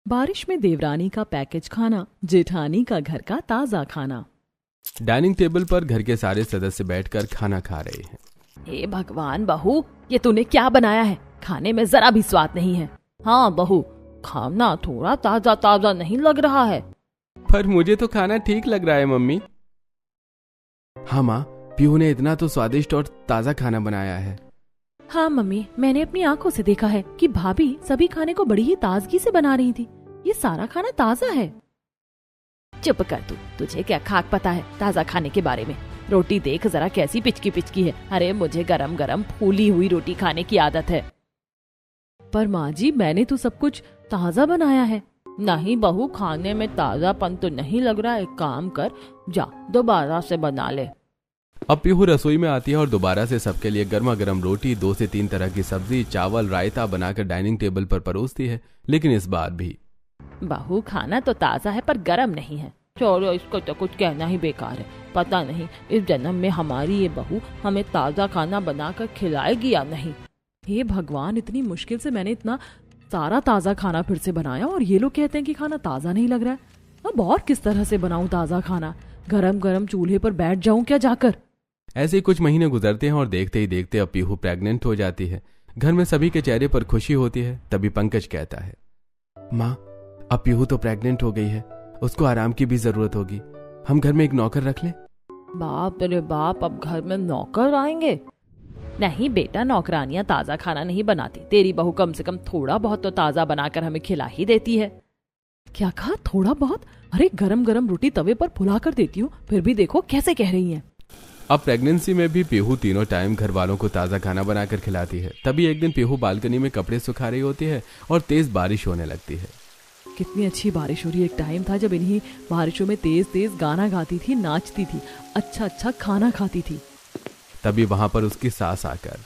बारिश में देवरानी का पैकेज खाना, जेठानी का घर का ताजा खाना। डाइनिंग टेबल पर घर के सारे सदस्य बैठकर खाना खा रहे हैं। हे भगवान बहू, ये तूने क्या बनाया है? खाने में जरा भी स्वाद नहीं है। हाँ बहू, खाना थोड़ा ताजा ताजा नहीं लग रहा है। पर मुझे तो खाना ठीक लग रहा है मम्मी। हाँ माँ, पीहू ने इतना तो स्वादिष्ट और ताजा खाना बनाया है। हाँ मम्मी, मैंने अपनी आंखों से देखा है कि भाभी सभी खाने को बड़ी ही ताजगी से बना रही थी। ये सारा खाना ताजा है। चुप कर तू, तुझे क्या खाक पता है ताजा खाने के बारे में। रोटी देख जरा कैसी पिचकी पिचकी है। अरे मुझे गरम गरम फूली हुई रोटी खाने की आदत है। पर माँ जी, मैंने तो सब कुछ ताजा बनाया है। नहीं बहू, खाने में ताजापन तो नहीं लग रहा। एक काम कर, जा दोबारा से बना ले। अब पीहू रसोई में आती है और दोबारा से सबके लिए गर्मा गर्म रोटी, 2 से 3 तरह की सब्जी, चावल, रायता बनाकर डाइनिंग टेबल पर परोसती है। लेकिन इस बार भी बहू, खाना तो ताजा है पर गरम नहीं है। छोड़ो, इसको तो कुछ कहना ही बेकार है। पता नहीं इस जन्म में हमारी ये बहू हमें ताजा खाना बनाकर खिलाएगी या नहीं। हे भगवान, इतनी मुश्किल से मैंने इतना सारा ताजा खाना फिर से बनाया और ये लोग कहते हैं कि खाना ताजा नहीं लग रहा है। अब और किस तरह से बनाऊं ताजा खाना? गरम गरम चूल्हे पर बैठ जाऊं क्या जाकर? ऐसे ही कुछ महीने गुजरते हैं और देखते ही देखते अब पीहू प्रेग्नेंट हो जाती है। घर में सभी के चेहरे पर खुशी होती है। तभी पंकज कहता है, माँ, अब पीहू तो प्रेग्नेंट हो गई है, उसको आराम की भी जरूरत होगी। हम घर में एक नौकर रख लें? बाप रे बाप, अब घर में नौकर आएंगे? नहीं बेटा, नौकरानियां ताजा खाना नहीं बनाती। तेरी बहू कम से कम थोड़ा बहुत तो ताजा बनाकर हमें खिला ही देती है। क्या कहा, थोड़ा बहुत? अरे गरम गरम रोटी तवे पर फुला कर देती हूँ, फिर भी देखो कैसे कह रही हैं। अब प्रेगनेंसी में भी पीहू तीनों टाइम घर वालों को ताजा खाना बनाकर खिलाती है। तभी एक दिन पीहू बालकनी में कपड़े सुखा रही होती है और तेज बारिश होने लगती है। कितनी अच्छी बारिश हो रही है। एक टाइम था जब इन्हीं बारिशों में तेज तेज गाना गाती थी, नाचती थी, अच्छा अच्छा खाना खाती थी। तभी वहां पर उसकी सास आकर,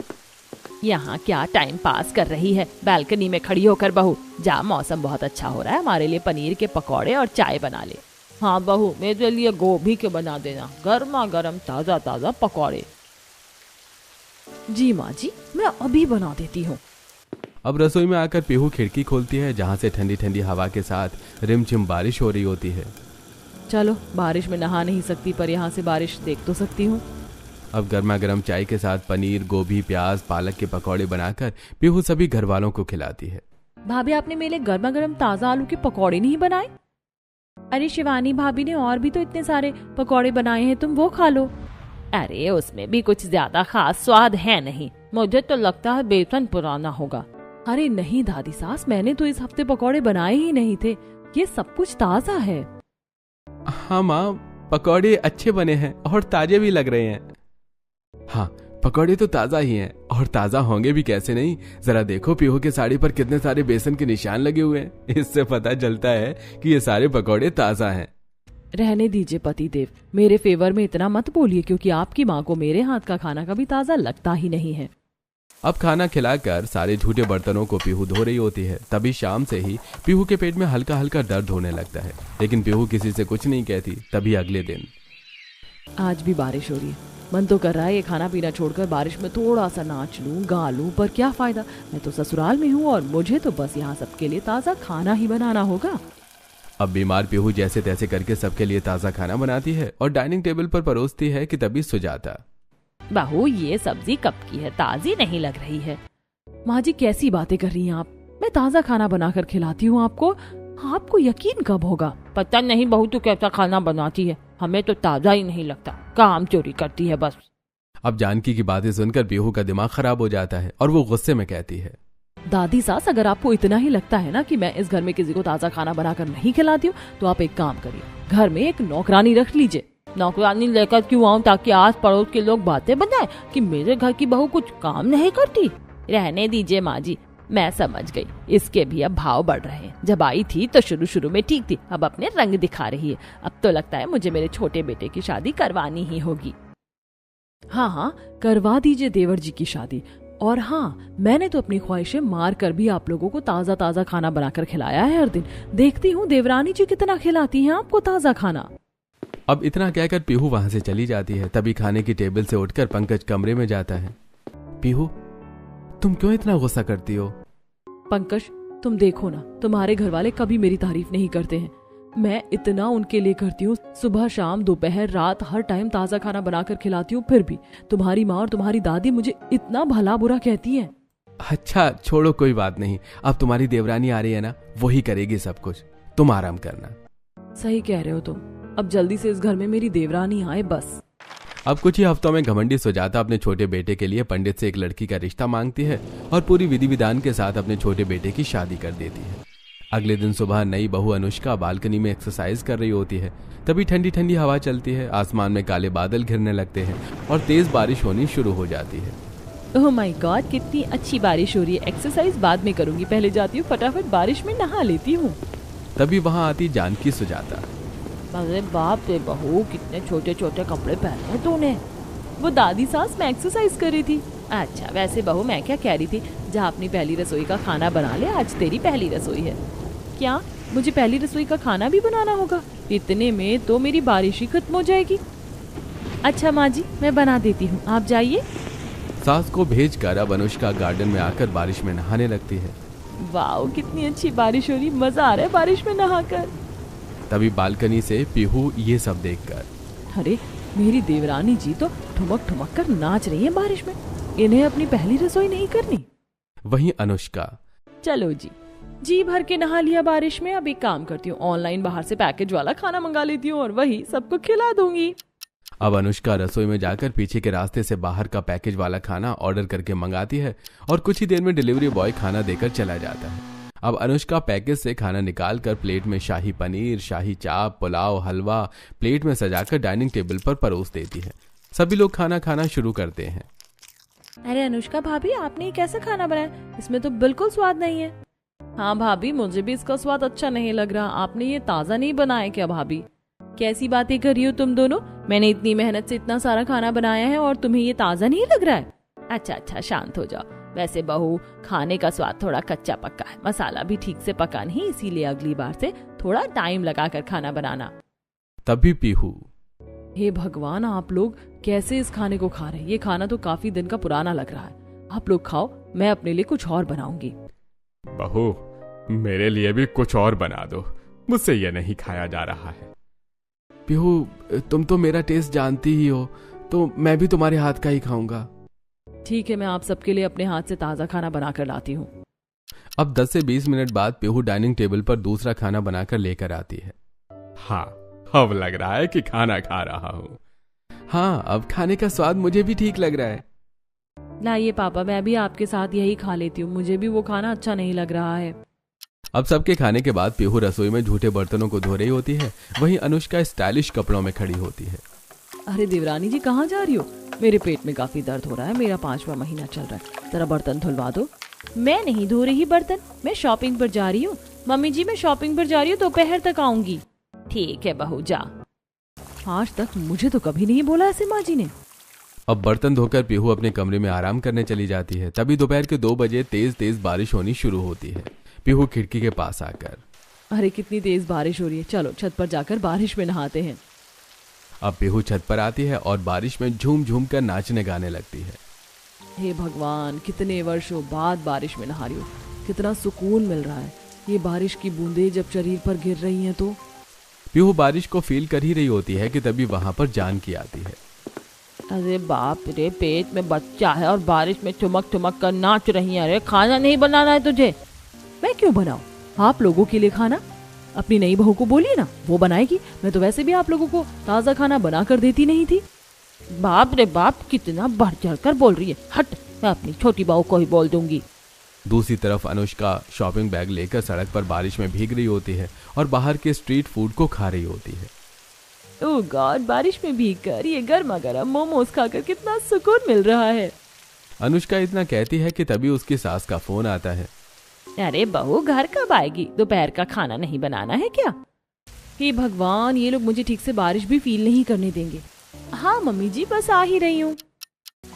यहाँ क्या टाइम पास कर रही है बालकनी में खड़ी होकर? बहू जा, मौसम बहुत अच्छा हो रहा है, हमारे लिए पनीर के पकौड़े और चाय बना ले। हाँ बहू, मेरे लिए गोभी के बना देना, गर्मा गर्म ताजा ताजा पकौड़े। जी माँ जी, मैं अभी बना देती हूँ। अब रसोई में आकर पीहू खिड़की खोलती है, जहाँ से ठंडी ठंडी हवा के साथ रिमझिम बारिश हो रही होती है। चलो, बारिश में नहा नहीं सकती पर यहाँ से बारिश देख तो सकती हूँ। अब गर्मा गर्म चाय के साथ पनीर, गोभी, प्याज, पालक के पकौड़े बनाकर पीहू सभी घर वालों को खिलाती है। भाभी, आपने मेरे लिए गर्मा गर्म ताजा आलू के पकौड़े नहीं बनाए? अरे शिवानी भाभी ने और भी तो इतने सारे पकौड़े बनाए हैं, तुम वो खा लो। अरे उसमें भी कुछ ज्यादा खास स्वाद है नहीं, मुझे तो लगता है बेसन पुराना होगा। अरे नहीं दादी सास, मैंने तो इस हफ्ते पकौड़े बनाए ही नहीं थे, ये सब कुछ ताजा है। हाँ माँ, पकौड़े अच्छे बने हैं और ताजे भी लग रहे हैं। हाँ, पकौड़े तो ताजा ही हैं और ताजा होंगे भी कैसे नहीं। जरा देखो पीहू के साड़ी पर कितने सारे बेसन के निशान लगे हुए हैं। इससे पता चलता है कि ये सारे पकौड़े ताजा हैं। रहने दीजिए पतिदेव, मेरे फेवर में इतना मत बोलिए, क्योंकि आपकी माँ को मेरे हाथ का खाना कभी ताजा लगता ही नहीं है। अब खाना खिलाकर सारे झूठे बर्तनों को पीहू धो रही होती है। तभी शाम से ही पीहू के पेट में हल्का हल्का दर्द होने लगता है, लेकिन पीहू किसी से कुछ नहीं कहती। तभी अगले दिन, आज भी बारिश हो रही है, मन तो कर रहा है ये खाना पीना छोड़कर बारिश में थोड़ा सा नाच लूं, गा लूं, पर क्या फायदा, मैं तो ससुराल में हूँ और मुझे तो बस यहाँ सबके लिए ताजा खाना ही बनाना होगा। अब बीमार पीहू जैसे तैसे करके सबके लिए ताजा खाना बनाती है और डाइनिंग टेबल पर परोसती है कि तभी सुजाता, बहू ये सब्जी कब की है, ताजी नहीं लग रही है। माँ जी कैसी बातें कर रही हैं आप? मैं ताजा खाना बनाकर खिलाती हूँ आपको, आपको यकीन कब होगा? पता नहीं बहू तू कैसा खाना बनाती है, हमें तो ताजा ही नहीं लगता, काम चोरी करती है बस। अब जानकी की बातें सुनकर पीहू का दिमाग खराब हो जाता है और वो गुस्से में कहती है, दादी सास, अगर आपको इतना ही लगता है ना कि मैं इस घर में किसी को ताजा खाना बनाकर नहीं खिलाती हूँ, तो आप एक काम करिए, घर में एक नौकरानी रख लीजिए। नौकरानी लेकर क्यों आऊँ? ताकि आस पड़ोस के लोग बातें बनाए कि मेरे घर की बहू कुछ काम नहीं करती। रहने दीजिए माँ जी, मैं समझ गई, इसके भी अब भाव बढ़ रहे हैं। जब आई थी तो शुरू शुरू में ठीक थी, अब अपने रंग दिखा रही है। अब तो लगता है मुझे मेरे छोटे बेटे की शादी करवानी ही होगी। हाँ हाँ, करवा दीजिए देवर जी की शादी। और हाँ, मैंने तो अपनी ख्वाहिशें मार कर भी आप लोगों को ताजा ताजा खाना बनाकर खिलाया है हर दिन। देखती हूँ देवरानी जी कितना खिलाती हैं आपको ताजा खाना। अब इतना कहकर पीहू वहां से चली जाती है। तभी खाने की टेबल से उठकर पंकज कमरे में जाता है। पीहू, तुम क्यों इतना गुस्सा करती हो? पंकज, तुम देखो ना, तुम्हारे घर वाले कभी मेरी तारीफ नहीं करते हैं। मैं इतना उनके लिए करती हूँ, सुबह शाम दोपहर रात हर टाइम ताज़ा खाना बनाकर खिलाती हूँ, फिर भी तुम्हारी माँ और तुम्हारी दादी मुझे इतना भला बुरा कहती हैं। अच्छा छोड़ो, कोई बात नहीं। अब तुम्हारी देवरानी आ रही है ना, वही करेगी सब कुछ, तुम आराम करना। सही कह रहे हो तुम, अब जल्दी से इस घर में मेरी देवरानी आए बस। अब कुछ ही हफ्तों में घमंडी सुजाता अपने छोटे बेटे के लिए पंडित से एक लड़की का रिश्ता मांगती है और पूरी विधि विधान के साथ अपने छोटे बेटे की शादी कर देती है। अगले दिन सुबह नई बहू अनुष्का बालकनी में एक्सरसाइज कर रही होती है। तभी ठंडी ठंडी हवा चलती है, आसमान में काले बादल घिरने लगते हैं और तेज बारिश होनी शुरू हो जाती है। ओह माय गॉड, कितनी अच्छी बारिश हो रही है। एक्सरसाइज बाद में करूंगी, पहले जाती हूँ फटाफट बारिश में नहा लेती हूँ। तभी वहां आती जानकी सुजाता। अरे बाप रे बहू, कितने छोटे छोटे कपड़े पहने तूने। वो दादी सास, मैं एक्सरसाइज कर रही थी। अच्छा वैसे बहू, मैं क्या कह रही थी, जा अपनी पहली रसोई का खाना बना ले, आज तेरी पहली रसोई है। क्या मुझे पहली रसोई का खाना भी बनाना होगा? इतने में तो मेरी बारिश ही खत्म हो जाएगी। अच्छा माँ जी, मैं बना देती हूँ, आप जाइए। सास को भेजकर अब अनुष्का गार्डन में आकर बारिश में नहाने लगती है। वाह, कितनी अच्छी बारिश हो रही, मजा आ रहा है बारिश में नहाकर। तभी बालकनी से पीहू ये सब देखकर, अरे मेरी देवरानी जी तो ठुमक ठुमक कर नाच रही है बारिश में, इन्हें अपनी पहली रसोई नहीं करनी। वहीं अनुष्का, चलो जी भर के नहा लिया बारिश में। अब एक काम करती हूँ, ऑनलाइन बाहर से पैकेज वाला खाना मंगा लेती हूँ और वही सबको खिला दूंगी। अब अनुष्का रसोई में जाकर पीछे के रास्ते से बाहर का पैकेज वाला खाना ऑर्डर करके मंगाती है और कुछ ही देर में डिलीवरी बॉय खाना देकर चला जाता है। अब अनुष्का पैकेज से खाना निकालकर प्लेट में शाही पनीर, शाही चाप, पुलाव, हलवा प्लेट में सजाकर डाइनिंग टेबल पर परोस देती है। सभी लोग खाना खाना शुरू करते हैं। अरे अनुष्का भाभी, आपने ये कैसा खाना बनाया? इसमें तो बिल्कुल स्वाद नहीं है। हाँ भाभी, मुझे भी इसका स्वाद अच्छा नहीं लग रहा। आपने ये ताज़ा नहीं बनाया क्या भाभी? कैसी बातें कर रही हो तुम दोनों? मैंने इतनी मेहनत से इतना सारा खाना बनाया है और तुम्हें ये ताज़ा नहीं लग रहा है? अच्छा शांत हो जाओ। वैसे बहू, खाने का स्वाद थोड़ा कच्चा पक्का है, मसाला भी ठीक से पका नहीं, इसीलिए अगली बार से थोड़ा टाइम लगाकर खाना बनाना। तभी पीहू, हे भगवान, आप लोग कैसे इस खाने को खा रहे हैं? ये खाना तो काफी दिन का पुराना लग रहा है। आप लोग खाओ, मैं अपने लिए कुछ और बनाऊंगी। बहू, मेरे लिए भी कुछ और बना दो, मुझसे ये नहीं खाया जा रहा है। पीहू, तुम तो मेरा टेस्ट जानती ही हो, तो मैं भी तुम्हारे हाथ का ही खाऊंगा। ठीक है, मैं आप सबके लिए अपने हाथ से ताज़ा खाना बनाकर लाती हूँ। अब 10 से 20 मिनट बाद पीहू डाइनिंग टेबल पर दूसरा खाना बनाकर लेकर आती है। हाँ, अब लग रहा है कि खाना खा रहा हूँ। हाँ, अब खाने का स्वाद मुझे भी ठीक लग रहा है। लाइए पापा, मैं भी आपके साथ यही खा लेती हूँ, मुझे भी वो खाना अच्छा नहीं लग रहा है। अब सबके खाने के बाद पीहू रसोई में झूठे बर्तनों को धो रही होती है। वहीं अनुष्का स्टाइलिश कपड़ों में खड़ी होती है। अरे देवरानी जी, कहाँ जा रही हो? मेरे पेट में काफी दर्द हो रहा है, मेरा 5वां महीना चल रहा है, जरा बर्तन धुलवा दो। मैं नहीं धो रही बर्तन, मैं शॉपिंग पर जा रही हूँ। मम्मी जी, मैं शॉपिंग पर जा रही हूँ, दोपहर तक आऊंगी। ठीक है बहू, जा। आज तक मुझे तो कभी नहीं बोला ऐसे माँ जी ने। अब बर्तन धोकर पीहू अपने कमरे में आराम करने चली जाती है। तभी दोपहर के 2 बजे तेज तेज बारिश होनी शुरू होती है। पीहू खिड़की के पास आकर, अरे कितनी तेज बारिश हो रही है, चलो छत पर जाकर बारिश में नहाते हैं। अब पीहू छत पर आती है और बारिश में झूम झूम कर नाचने गाने लगती है। हे भगवान, कितने वर्षों बाद बारिश में नहा रही हूँ, कितना सुकून मिल रहा है। ये बारिश की बूंदें जब शरीर पर गिर रही हैं तो। पीहू बारिश को फील कर ही रही होती है कि तभी वहां पर जानकी आती है। अरे बाप रे, पेट में बच्चा है और बारिश में ठुमक ठुमक कर नाच रही है। अरे खाना नहीं बनाना है तुझे? मैं क्यों बनाऊं? आप लोगों के लिए खाना अपनी नई बहू को बोलिए ना, वो बनाएगी। मैं तो वैसे भी आप लोगों को ताज़ा खाना बना कर देती नहीं थी। बाप रे बाप, कितना बढ़ चढ़ कर बोल रही है। हट, मैं अपनी छोटी बहू को ही बोल दूंगी। दूसरी तरफ अनुष्का शॉपिंग बैग लेकर सड़क पर बारिश में भीग रही होती है और बाहर के स्ट्रीट फूड को खा रही होती है। ओह गॉड, बारिश में भीगकर ये गर्मा गर्म मोमोज खाकर कितना सुकून मिल रहा है। अनुष्का इतना कहती है कि तभी उसकी सास का फोन आता है। अरे बहू, घर कब आएगी? दोपहर का खाना नहीं बनाना है क्या? हे भगवान, ये लोग मुझे ठीक से बारिश भी फील नहीं करने देंगे। हाँ मम्मी जी, बस आ ही रही हूँ।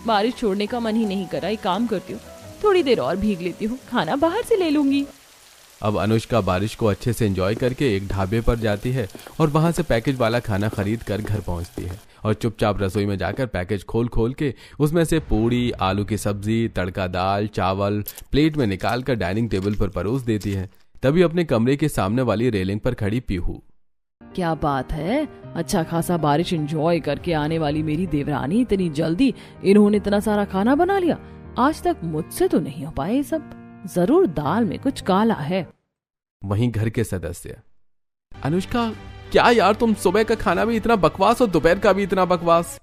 बारिश छोड़ने का मन ही नहीं कर रहा। एक काम करती हूँ, थोड़ी देर और भीग लेती हूँ, खाना बाहर से ले लूंगी। अब अनुष्का बारिश को अच्छे से एंजॉय करके एक ढाबे पर जाती है और वहां से पैकेज वाला खाना खरीद कर घर पहुंचती है और चुपचाप रसोई में जाकर पैकेज खोल खोल के उसमें से पूड़ी, आलू की सब्जी, तड़का दाल, चावल प्लेट में निकाल कर डाइनिंग टेबल पर परोस देती है। तभी अपने कमरे के सामने वाली रेलिंग पर खड़ी पीहू। क्या बात है, अच्छा खासा बारिश एंजॉय करके आने वाली मेरी देवरानी इतनी जल्दी इन्होंने इतना सारा खाना बना लिया। आज तक मुझसे तो नहीं हो पाए ये सब, जरूर दाल में कुछ काला है। वहीं घर के सदस्य, अनुष्का क्या यार, तुम सुबह का खाना भी इतना बकवास और दोपहर का भी इतना बकवास।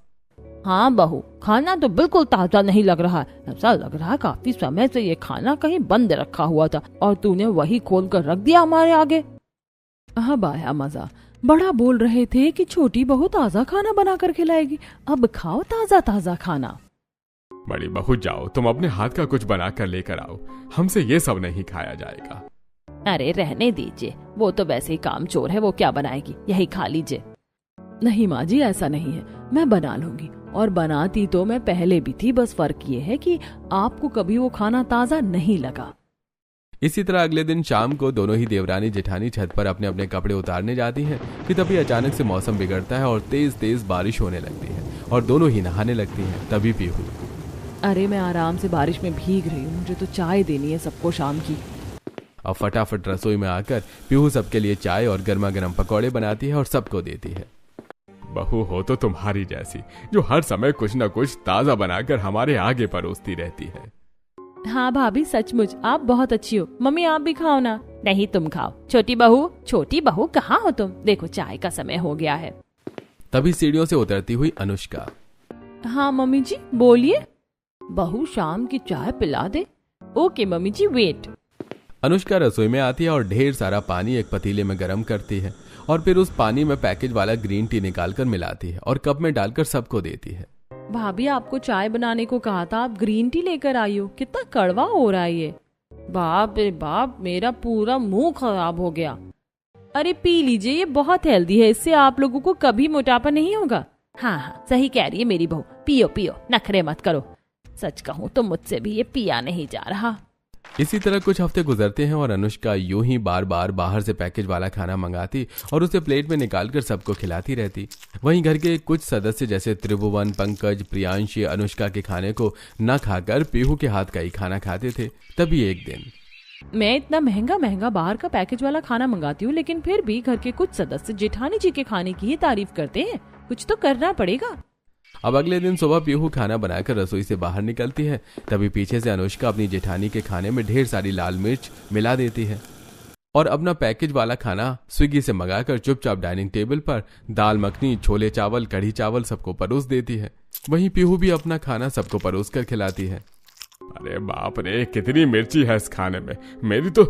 हाँ बहू, खाना तो बिल्कुल ताजा नहीं लग रहा, ऐसा लग रहा काफी समय से ये खाना कहीं बंद रखा हुआ था और तूने वही खोल कर रख दिया हमारे आगे। अब आया मजा, बड़ा बोल रहे थे कि छोटी बहू ताजा खाना बना कर खिलाएगी, अब खाओ ताजा ताजा खाना। बड़ी बहू जाओ, तुम अपने हाथ का कुछ बना कर लेकर आओ, हमसे ये सब नहीं खाया जाएगा। अरे रहने दीजिए, वो तो वैसे ही काम चोर है, वो क्या बनाएगी, यही खा लीजिए। नहीं माँ जी, ऐसा नहीं है, मैं बना लूंगी, और बनाती तो मैं पहले भी थी, बस फर्क ये है कि आपको कभी वो खाना ताजा नहीं लगा। इसी तरह अगले दिन शाम को दोनों ही देवरानी जेठानी छत पर अपने अपने कपड़े उतारने जाती हैं कि तभी अचानक से मौसम बिगड़ता है और तेज तेज बारिश होने लगती है और दोनों ही नहाने लगती हैं। तभी पीहू, अरे मैं आराम से बारिश में भीग रही हूँ, मुझे तो चाय देनी है सबको शाम की। अब फटाफट रसोई में आकर पीहू सबके लिए चाय और गर्मा गर्म पकौड़े बनाती है और सबको देती है। बहू हो तो तुम्हारी जैसी, जो हर समय कुछ न कुछ ताजा बनाकर हमारे आगे परोसती रहती है। हाँ भाभी, सचमुच आप बहुत अच्छी हो। मम्मी आप भी खाओ ना। नहीं तुम खाओ। छोटी बहू कहाँ हो तुम? देखो चाय का समय हो गया है। तभी सीढ़ियों से उतरती हुई अनुष्का, हाँ मम्मी जी बोलिए। बहू शाम की चाय पिला दे। ओके मम्मी जी, वेट। अनुष्का रसोई में आती है और ढेर सारा पानी एक पतीले में गर्म करती है और फिर उस पानी में पैकेज वाला ग्रीन टी निकालकर मिलाती है और कप में डालकर सबको देती है। भाभी आपको चाय बनाने को कहा था, आप ग्रीन टी लेकर आई हो। कितना कड़वा हो रहा है ये। बाप रे बाप, मेरा पूरा मुंह खराब हो गया। अरे पी लीजिए, ये बहुत हेल्दी है, इससे आप लोगों को कभी मोटापा नहीं होगा। हाँ हाँ सही कह रही है मेरी बहू, पियो पियो, नखरे मत करो। सच कहूँ तो मुझसे भी ये पिया नहीं जा रहा। इसी तरह कुछ हफ्ते गुजरते हैं और अनुष्का यूं ही बार बार बाहर से पैकेज वाला खाना मंगाती और उसे प्लेट में निकालकर सबको खिलाती रहती। वहीं घर के कुछ सदस्य जैसे त्रिभुवन, पंकज, प्रियांशी अनुष्का के खाने को न खाकर पीहू के हाथ का ही खाना खाते थे। तभी एक दिन, मैं इतना महंगा महंगा बाहर का पैकेज वाला खाना मंगाती हूँ, लेकिन फिर भी घर के कुछ सदस्य जेठानी जी के खाने की ही तारीफ करते हैं। कुछ तो करना पड़ेगा। अब अगले दिन सुबह पीहू खाना बनाकर रसोई से बाहर निकलती है। तभी पीछे से अनुष्का अपनी जेठानी के खाने में ढेर सारी लाल मिर्च मिला देती है और अपना पैकेज वाला खाना स्विगी से मंगाकर चुपचाप डाइनिंग टेबल पर दाल मखनी, छोले चावल, कढ़ी चावल सबको परोस देती है। वहीं पीहू भी अपना खाना सबको परोस कर खिलाती है। अरे बाप रे, कितनी मिर्ची है इस खाने में, मेरी तो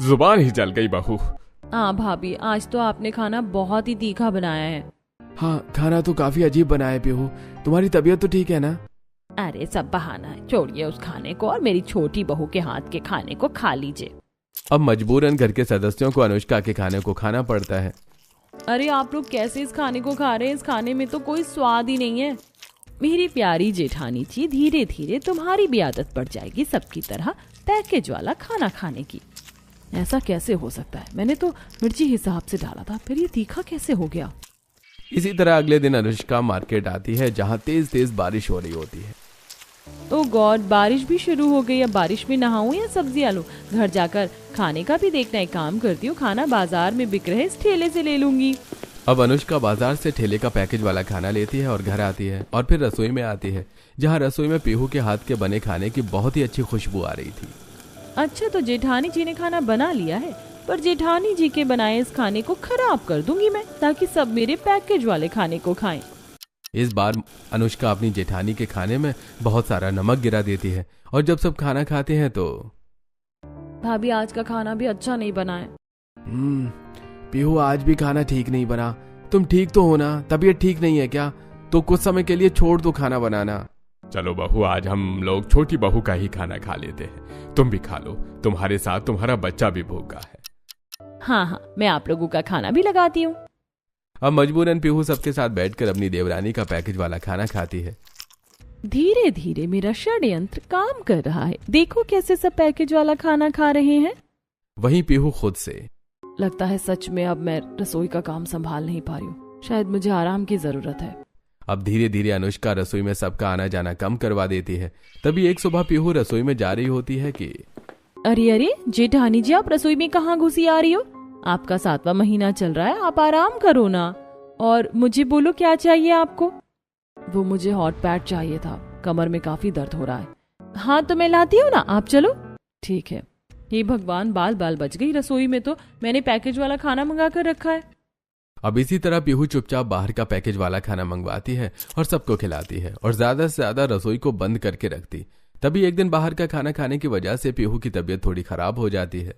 जुबान ही जल गई बहू। हाँ भाभी, आज तो आपने खाना बहुत ही तीखा बनाया है। हाँ, खाना तो काफी अजीब बनाया है पीहू, तुम्हारी तबीयत तो ठीक है ना? अरे सब बहाना है, छोड़िए उस खाने को और मेरी छोटी बहू के हाथ के खाने को खा लीजिए। अब मजबूरन घर के सदस्यों को अनुष्का के खाने को खाना पड़ता है। अरे आप लोग कैसे इस खाने को खा रहे हैं? इस खाने में तो कोई स्वाद ही नहीं है। मेरी प्यारी जेठानी जी, धीरे धीरे तुम्हारी भी आदत पड़ जाएगी सबकी तरह पैकेज वाला खाना खाने की। ऐसा कैसे हो सकता है? मैंने तो मिर्ची हिसाब से डाला था, फिर ये तीखा कैसे हो गया? इसी तरह अगले दिन अनुष्का मार्केट आती है जहाँ तेज तेज बारिश हो रही होती है। ओह गॉड, बारिश भी शुरू हो गई। अब बारिश में नहाऊं या सब्जियां लूं? घर जाकर खाने का भी देखना है। काम करती हूँ, खाना बाजार में बिक रहे इस ठेले से ले लूंगी। अब अनुष्का बाजार से ठेले का पैकेज वाला खाना लेती है और घर आती है और फिर रसोई में आती है जहाँ रसोई में पीहू के हाथ के बने खाने की बहुत ही अच्छी खुशबू आ रही थी। अच्छा, तो जेठानी जी ने खाना बना लिया है, पर जेठानी जी के बनाए इस खाने को खराब कर दूंगी मैं, ताकि सब मेरे पैकेज वाले खाने को खाएं। इस बार अनुष्का अपनी जेठानी के खाने में बहुत सारा नमक गिरा देती है और जब सब खाना खाते हैं तो, भाभी आज का खाना भी अच्छा नहीं बना है। पीहू आज भी खाना ठीक नहीं बना। तुम ठीक तो हो ना? तबीयत ठीक नहीं है क्या? तो कुछ समय के लिए छोड़ दो खाना बनाना। चलो बहू, आज हम लोग छोटी बहू का ही खाना खा लेते हैं, तुम भी खा लो, तुम्हारे साथ तुम्हारा बच्चा भी भूखा है। हाँ हाँ, मैं आप लोगों का खाना भी लगाती हूँ। अब मजबूरन पीहू सबके साथ बैठकर अपनी देवरानी का पैकेज वाला खाना खाती है। धीरे धीरे मेरा षड्यंत्र काम कर रहा है। देखो कैसे सब पैकेज वाला खाना खा रहे हैं। वहीं पीहू खुद से, लगता है सच में अब मैं रसोई का काम संभाल नहीं पा रही हूँ, शायद मुझे आराम की जरूरत है। अब धीरे धीरे अनुष्का रसोई में सबका आना जाना कम करवा देती है। तभी एक सुबह पीहू रसोई में जा रही होती है कि अरे अरे जेठानी जी, आप रसोई में कहाँ घुसी आ रही हो? आपका 7वां महीना चल रहा है, आप आराम करो ना। और मुझे बोलो क्या चाहिए आपको? वो मुझे हॉट पैड चाहिए था, कमर में काफी दर्द हो रहा है। हाँ तो मैं लाती हूँ ना, आप चलो। ठीक है। हे भगवान, बाल बाल बच गई। रसोई में तो मैंने पैकेज वाला खाना मंगा कर रखा है। अब इसी तरह पीहू चुपचाप बाहर का पैकेज वाला खाना मंगवाती है और सबको खिलाती है और ज्यादा से ज्यादा रसोई को बंद करके रखती। तभी एक दिन बाहर का खाना खाने की वजह से पीहू की तबीयत थोड़ी खराब हो जाती है।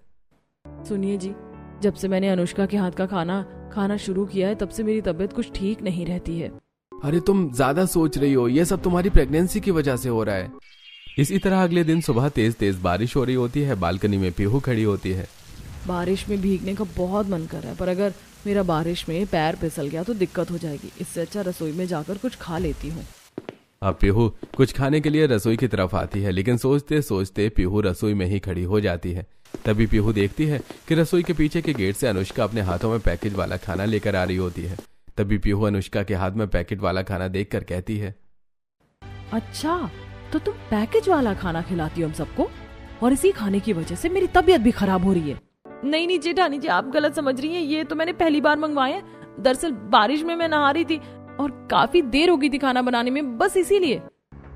सुनिए जी, जब से मैंने अनुष्का के हाथ का खाना खाना शुरू किया है तब से मेरी तबीयत कुछ ठीक नहीं रहती है। अरे तुम ज्यादा सोच रही हो, ये सब तुम्हारी प्रेगनेंसी की वजह से हो रहा है। इसी तरह अगले दिन सुबह तेज तेज बारिश हो रही होती है। बालकनी में पीहू खड़ी होती है। बारिश में भीगने का बहुत मन कर रहा है, पर अगर मेरा बारिश में पैर फिसल गया तो दिक्कत हो जाएगी। इससे अच्छा रसोई में जाकर कुछ खा लेती हूँ। अब पीहू कुछ खाने के लिए रसोई की तरफ आती है, लेकिन सोचते सोचते पीहू रसोई में ही खड़ी हो जाती है। तभी पीहू देखती है कि रसोई के पीछे के गेट से अनुष्का अपने हाथों में पैकेट वाला खाना लेकर आ रही होती है। तभी पीहू अनुष्का के हाथ में पैकेट वाला खाना देखकर कहती है, अच्छा तो तुम पैकेज वाला खाना खिलाती हो हम सबको, और इसी खाने की वजह से मेरी तबीयत भी खराब हो रही है। नहीं नहीं जेठानी जी, आप गलत समझ रही हैं। ये तो मैंने पहली बार मंगवाए हैं। दरअसल बारिश में मैं नहा रही थी और काफी देर हो गई थी खाना बनाने में, बस इसीलिए।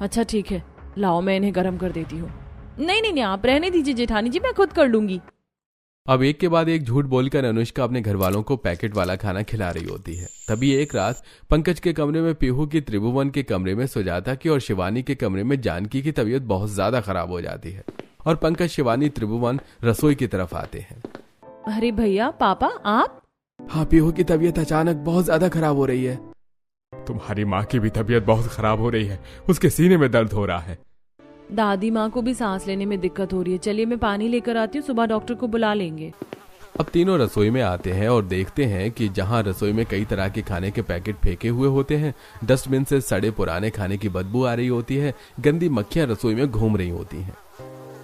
अच्छा ठीक है, लाओ मैं इन्हें गर्म कर देती हूँ। नहीं नहीं नहीं, आप रहने दीजिए जेठानी जी, मैं खुद कर लूंगी। अब एक के बाद एक झूठ बोलकर अनुष्का अपने घर वालों को पैकेट वाला खाना खिला रही होती है। तभी एक रात पंकज के कमरे में पीहू की, त्रिभुवन के कमरे में सुजाता की और शिवानी के कमरे में जानकी की तबीयत बहुत ज्यादा खराब हो जाती है और पंकज, शिवानी, त्रिभुवन रसोई की तरफ आते हैं। अरे भैया, पापा आप? हाँ, पीहू की तबीयत अचानक बहुत ज्यादा खराब हो रही है। तुम्हारी माँ की भी तबीयत बहुत खराब हो रही है, उसके सीने में दर्द हो रहा है। दादी माँ को भी सांस लेने में दिक्कत हो रही है। चलिए मैं पानी लेकर आती हूँ, सुबह डॉक्टर को बुला लेंगे। अब तीनों रसोई में आते हैं और देखते हैं कि जहाँ रसोई में कई तरह के खाने के पैकेट फेंके हुए होते हैं, डस्टबिन से सड़े पुराने खाने की बदबू आ रही होती है, गंदी मक्खियां रसोई में घूम रही होती हैं।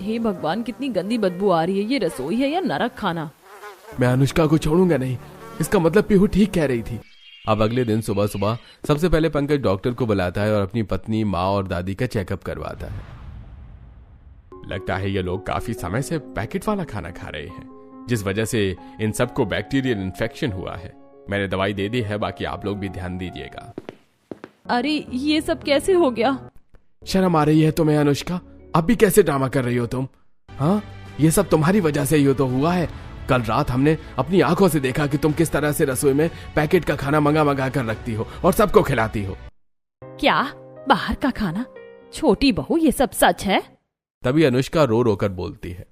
हे भगवान, कितनी गंदी बदबू आ रही है। ये रसोई है या नरक खाना? मैं अनुष्का को छोड़ूंगा नहीं। इसका मतलब पीहू ठीक कह रही थी। अब अगले दिन सुबह सुबह सबसे पहले पंकज डॉक्टर को बुलाता है और अपनी पत्नी, माँ और दादी का चेकअप करवाता है। लगता है ये लोग काफी समय से पैकेट वाला खाना खा रहे हैं, जिस वजह से इन सबको बैक्टीरियल इन्फेक्शन हुआ है। मैंने दवाई दे दी है, बाकी आप लोग भी ध्यान दीजिएगा। अरे ये सब कैसे हो गया? शर्म आ रही है तुम्हें अनुष्का? अब भी कैसे ड्रामा कर रही हो तुम? हाँ, ये सब तुम्हारी वजह से ही तो हुआ है। कल रात हमने अपनी आंखों से देखा कि तुम किस तरह से रसोई में पैकेट का खाना मंगा कर रखती हो और सबको खिलाती हो। क्या? बाहर का खाना? छोटी बहू, ये सब सच है? तभी अनुष्का रो रो कर बोलती है,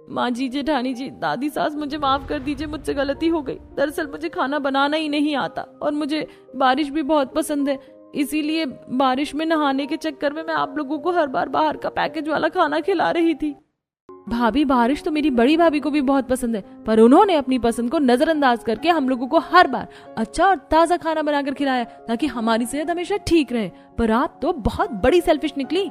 माँ जी, जेठानी जी, दादी सास, मुझे माफ कर दीजिए, मुझसे गलती हो गई। दरअसल मुझे खाना बनाना ही नहीं आता और मुझे बारिश भी बहुत पसंद है, इसीलिए बारिश में नहाने के चक्कर में मैं आप लोगों को हर बार बाहर का पैकेज वाला खाना खिला रही थी। भाभी, बारिश तो मेरी बड़ी भाभी को भी बहुत पसंद है, पर उन्होंने अपनी पसंद को नजरअंदाज करके हम लोगों को हर बार अच्छा और ताजा खाना बनाकर खिलाया ताकि हमारी सेहत हमेशा ठीक रहे। पर आप तो बहुत बड़ी सेल्फिश निकली।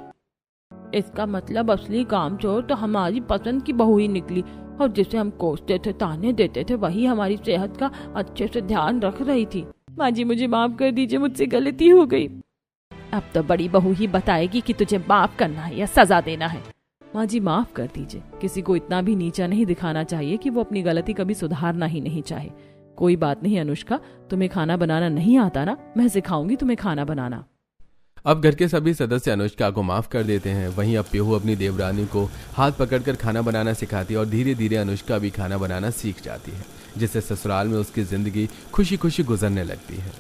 इसका मतलब असली कामचोर तो हमारी पसंद की बहू ही निकली, और जिसे हम कोसते थे, ताने देते थे, वही हमारी सेहत का अच्छे से ध्यान रख रही थी। माँ जी, मुझे माफ कर दीजिए, मुझसे गलती हो गई। अब तो बड़ी बहू ही बताएगी कि तुझे माफ करना है या सजा देना है। माँ जी, माफ कर दीजिए। किसी को इतना भी नीचा नहीं दिखाना चाहिए कि वो अपनी गलती कभी सुधारना ही नहीं चाहे। कोई बात नहीं अनुष्का, तुम्हें खाना बनाना नहीं आता ना, मैं सिखाऊंगी तुम्हें खाना बनाना। अब घर के सभी सदस्य अनुष्का को माफ कर देते हैं। वहीं अब पीहू अपनी देवरानी को हाथ पकड़कर खाना बनाना सिखाती है और धीरे धीरे अनुष्का भी खाना बनाना सीख जाती है, जिससे ससुराल में उसकी जिंदगी खुशी खुशी गुजरने लगती है।